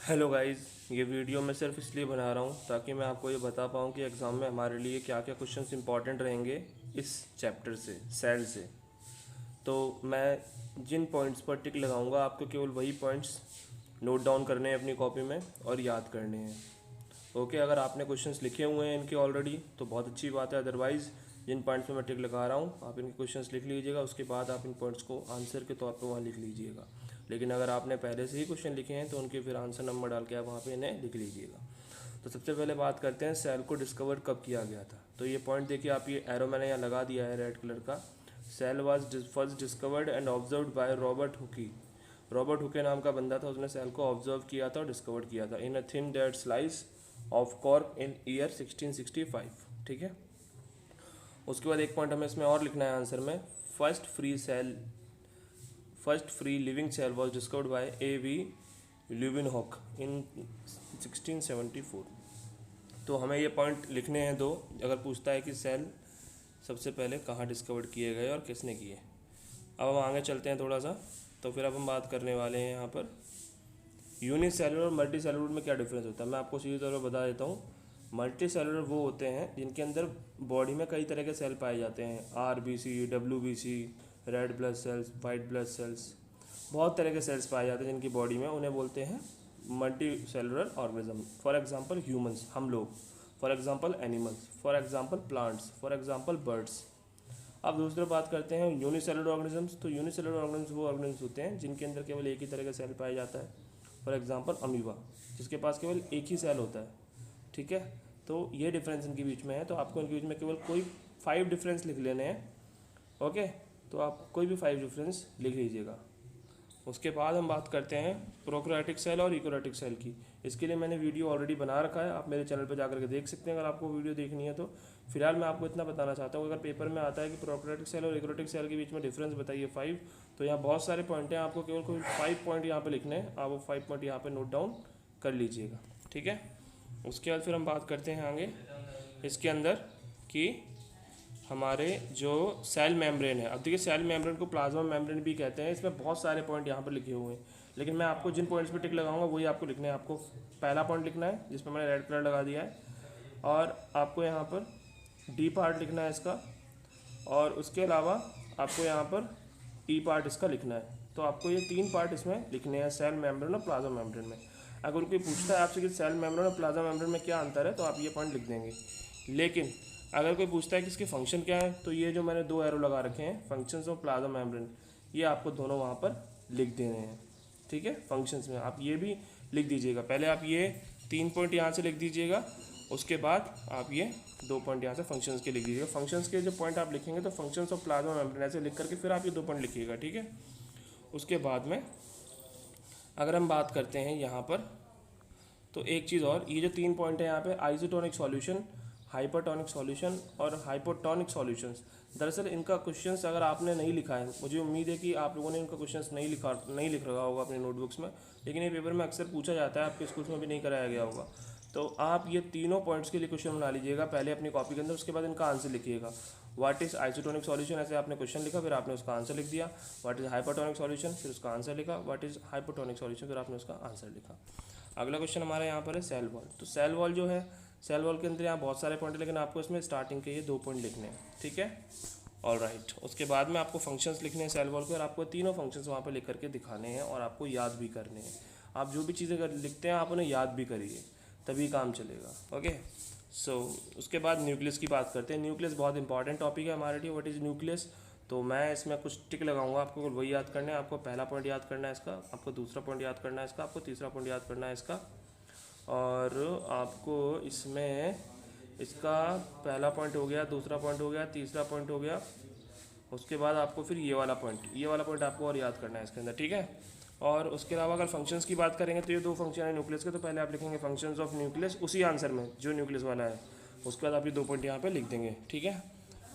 Hello guys, ये video मैं सिर्फ इसलिए बना रहा हूँ ताकि मैं आपको ये बता पाऊँ कि एग्ज़ाम में हमारे लिए क्या क्या क्वेश्चंस इंपॉर्टेंट रहेंगे इस चैप्टर से, सेल से। तो मैं जिन पॉइंट्स पर टिक लगाऊंगा आपको केवल वही पॉइंट्स नोट डाउन करने हैं अपनी कॉपी में और याद करने हैं। ओके, अगर आपने क्वेश्चंस लिखे हुए हैं इनके ऑलरेडी तो बहुत अच्छी बात है, अदरवाइज़ जिन पॉइंट्स पे मैं टिक लगा रहा हूँ आप इनके क्वेश्चंस लिख लीजिएगा, उसके बाद आप इन पॉइंट्स को आंसर के तौर पे वहाँ लिख लीजिएगा। लेकिन अगर आपने पहले से ही क्वेश्चन लिखे हैं तो उनके फिर आंसर नंबर डाल के आप वहाँ पे इन्हें लिख लीजिएगा। तो सबसे पहले बात करते हैं सेल को डिस्कवर कब किया गया था। तो ये पॉइंट देखिए, आप ये एरो मैंने यहाँ लगा दिया है रेड कलर का। Cell was first discovered and observed by Robert Hooke. Robert Hooke नाम का बंदा था, उसने सेल को ऑब्जर्व किया था और डिस्कवर किया था in a thin dead slice of cork in year 1665। ठीक है, उसके बाद एक पॉइंट हमें इसमें और लिखना है आंसर में। First free cell first free living cell was discovered by A.V. Leeuwenhoek in 1674। तो हमें ये पॉइंट लिखने हैं दो, अगर पूछता है कि सेल सबसे पहले कहाँ डिस्कवर्ड किए गए और किसने किए। अब हम आगे चलते हैं थोड़ा सा। तो फिर अब हम बात करने वाले हैं यहाँ पर यूनिसेलुलर और मल्टी सेलुलर में क्या डिफरेंस होता है। मैं आपको सीधी तौर पर बता देता हूँ। मल्टी सेलुलर वो होते हैं जिनके अंदर बॉडी में कई तरह के सेल पाए जाते हैं, RBC, WBC, red blood cells, white blood cells, बहुत तरह के सेल्स पाए जाते हैं जिनकी बॉडी में, उन्हें बोलते हैं multi cellular organism. For example humans, हम लोग, for example animals, for example plants, for example birds. अब दूसरी बात करते हैं यूनिसेलुलर ऑर्गेनिजम्स। तो यूनिसेलुलर ऑर्गेनिज्म वो ऑर्गेनिज्म होते हैं जिनके अंदर केवल एक ही तरह का सेल पाया जाता है। फॉर एग्जांपल अमीबा, जिसके पास केवल एक ही सेल होता है। ठीक है, तो ये डिफरेंस इनके बीच में है। तो आपको इनके बीच में केवल कोई 5 डिफरेंस लिख लेने हैं। ओके, तो आप कोई भी 5 डिफरेंस लिख लीजिएगा। उसके बाद हम बात करते हैं प्रोकैरियोटिक सेल और यूकैरियोटिक सेल की। इसके लिए मैंने वीडियो ऑलरेडी बना रखा है, आप मेरे चैनल पर जाकर के देख सकते हैं अगर आपको वीडियो देखनी है तो। फिलहाल मैं आपको इतना बताना चाहता हूँ, अगर पेपर में आता है कि प्रोकैरियोटिक सेल और यूकैरियोटिक सेल के बीच में डिफरेंस बताइए 5, तो यहाँ बहुत सारे पॉइंट हैं, आपको केवल कोई 5 पॉइंट यहाँ पे लिखने हैं। आप वो 5 पॉइंट यहाँ पे नोट डाउन कर लीजिएगा। ठीक है, उसके बाद फिर हम बात करते हैं आगे इसके अंदर कि हमारे जो सेल मेम्ब्रेन है। अब देखिए, सेल मेम्ब्रेन को प्लाज्मा मेम्ब्रेन भी कहते हैं। इसमें बहुत सारे पॉइंट यहाँ पर लिखे हुए हैं, लेकिन मैं आपको जिन पॉइंट्स पे टिक लगाऊंगा वही आपको लिखने हैं। आपको पहला पॉइंट लिखना है जिस पर मैंने रेड कलर लगा दिया है, और आपको यहाँ पर डी पार्ट लिखना है इसका, और उसके अलावा आपको यहाँ पर ई पार्ट इसका लिखना है। तो आपको ये 3 पार्ट इसमें लिखने हैं, सेल मेम्ब्रेन और प्लाज्मा मेम्ब्रेन में। अगर कोई पूछता है आपसे कि सेल मेम्ब्रेन और प्लाज्मा मेम्ब्रेन में क्या अंतर है, तो आप ये पॉइंट लिख देंगे। लेकिन अगर कोई पूछता है कि इसके फंक्शन क्या है, तो ये जो मैंने 2 एरो लगा रखे हैं, फंक्शंस ऑफ प्लाज्मा मेम्ब्रेन, ये आपको दोनों वहाँ पर लिख देने हैं। ठीक है, फंक्शंस में आप ये भी लिख दीजिएगा। पहले आप ये 3 पॉइंट यहाँ से लिख दीजिएगा, उसके बाद आप ये 2 पॉइंट यहाँ से फंक्शंस के लिख दीजिएगा। फंक्शंस के जो पॉइंट आप लिखेंगे तो फंक्शंस ऑफ प्लाज्मा मेम्ब्रेन ऐसे लिख करके फिर आप ये 2 पॉइंट लिखिएगा। ठीक है, उसके बाद में अगर हम बात करते हैं यहाँ पर, तो एक चीज़ और, ये जो 3 पॉइंट है यहाँ पे, आइसोटोनिक सॉल्यूशन, हाइपरटोनिक सॉल्यूशन और हाइपोटोनिक सॉल्यूशंस। दरअसल इनका क्वेश्चंस अगर आपने नहीं लिखा है, मुझे उम्मीद है कि आप लोगों ने इनका क्वेश्चंस नहीं लिख रखा होगा अपने नोटबुक्स में, लेकिन ये पेपर में अक्सर पूछा जाता है, आपके स्कूल्स में भी नहीं कराया गया होगा। तो आप ये तीनों पॉइंट्स के लिए क्वेश्चन बना लीजिएगा पहले अपनी कॉपी के अंदर, उसके बाद इनका आंसर लिखिएगा। व्हाट इज आइसोटोनिक सॉल्यूशन, ऐसे आपने क्वेश्चन लिखा, फिर आपने उसका आंसर लिख दिया। व्हाट इज हाइपरटोनिक सॉल्यूशन, फिर उसका आंसर लिखा। व्हाट इज हाइपोटोनिक सॉल्यूशन, फिर आपने उसका आंसर लिखा। अगला क्वेश्चन हमारे यहाँ पर है सेल वॉल। तो सेल वॉल जो है, सेल वॉल के अंदर यहाँ बहुत सारे पॉइंट है, लेकिन आपको इसमें स्टार्टिंग के ये 2 पॉइंट लिखने हैं। ठीक है, ऑल राइट। उसके बाद में आपको फंक्शंस लिखने हैं सेल वॉल के, और आपको तीनों फंक्शंस वहाँ पर लिख करके दिखाने हैं और आपको याद भी करने हैं। आप जो भी चीज़ें लिखते हैं आप उन्हें याद भी करिए, तभी काम चलेगा। ओके, सो उसके बाद न्यूक्लियस की बात करते हैं। न्यूक्लियस बहुत इंपॉर्टेंट टॉपिक है हमारे लिए। व्हाट इज़ न्यूक्लियस, तो मैं इसमें कुछ टिक लगाऊंगा, आपको वही याद करना है। आपको पहला पॉइंट याद करना है इसका, आपको दूसरा पॉइंट याद करना है इसका, आपको तीसरा पॉइंट याद करना है इसका, और आपको इसमें इसका पहला पॉइंट हो गया, दूसरा पॉइंट हो गया, तीसरा पॉइंट हो गया। उसके बाद आपको फिर ये वाला पॉइंट आपको और याद करना है इसके अंदर। ठीक है, और उसके अलावा अगर फंक्शंस की बात करेंगे तो ये 2 फंक्शन है न्यूक्लियस के, तो पहले आप लिखेंगे फंक्शंस ऑफ न्यूक्लियस उसी आंसर में जो न्यूक्लियस वाला है, उसके बाद आप ये 2 पॉइंट यहाँ पे लिख देंगे। ठीक है,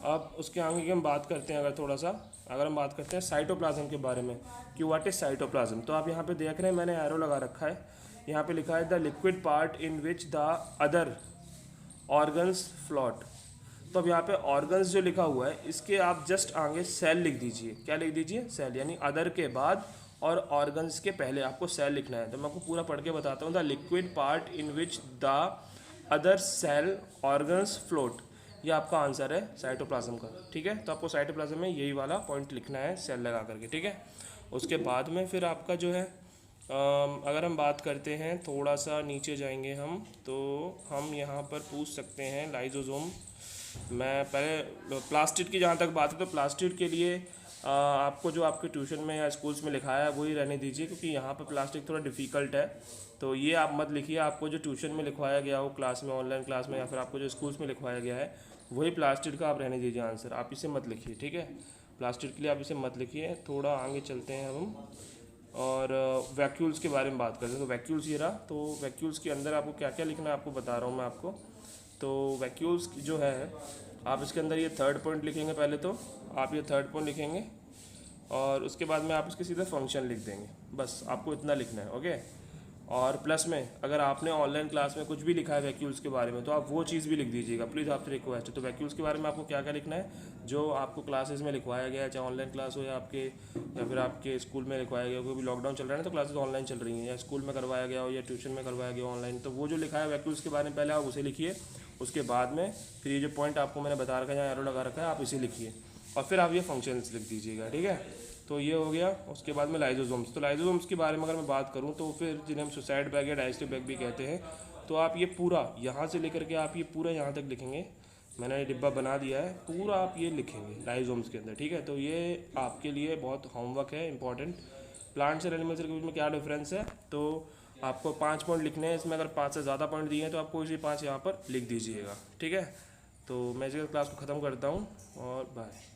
अब उसके आगे की हम बात करते हैं, अगर हम बात करते हैं साइटोप्लाज्म के बारे में कि व्हाट इज साइटोप्लाज्म। तो आप यहाँ पे देख रहे हैं, मैंने एरो लगा रखा है, यहाँ पे लिखा है the liquid part in which the other organs float. तो अब यहाँ पे ऑर्गन्स जो लिखा हुआ है, इसके आप जस्ट आगे सेल लिख दीजिए। क्या लिख दीजिए, सेल, यानी अदर के बाद और ऑर्गन्स के पहले आपको सेल लिखना है। तो मैं आपको पूरा पढ़ के बताता हूँ। The liquid part in which the other cell organs float, ये आपका आंसर है साइटोप्लाज्म का। ठीक है, तो आपको साइटोप्लाज्म में यही वाला पॉइंट लिखना है सेल लगा करके। ठीक है, उसके बाद में फिर आपका जो है अगर हम बात करते हैं, थोड़ा सा नीचे जाएंगे हम, तो हम यहाँ पर पूछ सकते हैं लाइजोसोम। मैं पहले प्लास्टिड की जहाँ तक बात है, तो प्लास्टिड के लिए आपको जो आपके ट्यूशन में या स्कूल्स में लिखाया है वही रहने दीजिए, क्योंकि यहाँ पर प्लास्टिक थोड़ा डिफ़िकल्ट है। तो ये आप मत लिखिए। आपको जो ट्यूशन में लिखवाया गया हो क्लास में, ऑनलाइन क्लास में, या फिर आपको जो स्कूल्स में लिखवाया गया है वही प्लास्टिड का आप रहने दीजिए आंसर। आप इसे मत लिखिए। ठीक है, प्लास्टिड के लिए आप इसे मत लिखिए। थोड़ा आगे चलते हैं हम और वैक्यूल्स के बारे में बात करते हैं। तो वैक्यूल्स ये रहा। तो वैक्यूल्स के अंदर आपको क्या क्या लिखना है आपको बता रहा हूँ मैं आपको। तो वैक्यूल्स जो है, आप इसके अंदर ये थर्ड पॉइंट लिखेंगे। पहले तो आप ये थर्ड पॉइंट लिखेंगे और उसके बाद में आप इसके सीधे फंक्शन लिख देंगे। बस आपको इतना लिखना है। ओके, और प्लस में अगर आपने ऑनलाइन क्लास में कुछ भी लिखा है वैक्यूल्स के बारे में, तो आप वो चीज़ भी लिख दीजिएगा प्लीज़, आपसे रिक्वेस्ट है। तो वैक्यूल्स के बारे में आपको क्या क्या लिखना है, जो आपको क्लासेस में लिखवाया गया है, चाहे ऑनलाइन क्लास हो या फिर आपके स्कूल में लिखवाया गया हो। क्योंकि लॉकडाउन चल रहा है ना, तो क्लासेस ऑनलाइन चल रही हैं, या स्कूल में करवाया गया हो या ट्यूशन में करवाया गया ऑनलाइन, तो वो जो लिखा है वैक्यूल्स के बारे में पहले आप उसे लिखिए। उसके बाद में फिर ये जो पॉइंट आपको मैंने बता रखा है, यहाँ एरो लगा रखा है, आप इसे लिखिए और फिर आप ये फंक्शंस लिख दीजिएगा। ठीक है, तो ये हो गया। उसके बाद में लाइजोसोम्स। तो लाइजोसोम्स के बारे में अगर मैं बात करूँ, तो फिर जिन्हें हम सुसाइड बैग या डाइजेस्टिव बैग भी कहते हैं, तो आप ये पूरा यहाँ से लेकर के आप ये पूरा यहाँ तक लिखेंगे। मैंने डिब्बा बना दिया है, पूरा आप ये लिखेंगे लाइजोम्स के अंदर। ठीक है, तो ये आपके लिए बहुत होमवर्क है इंपॉर्टेंट। प्लांट्स और एनिमल्स के बीच में क्या डिफरेंस है, तो आपको 5 पॉइंट लिखने हैं। इसमें अगर 5 से ज़्यादा पॉइंट दिए हैं तो आपको इसी 5 यहाँ पर लिख दीजिएगा। ठीक है, तो मैं इस क्लास को ख़त्म करता हूँ और बाय।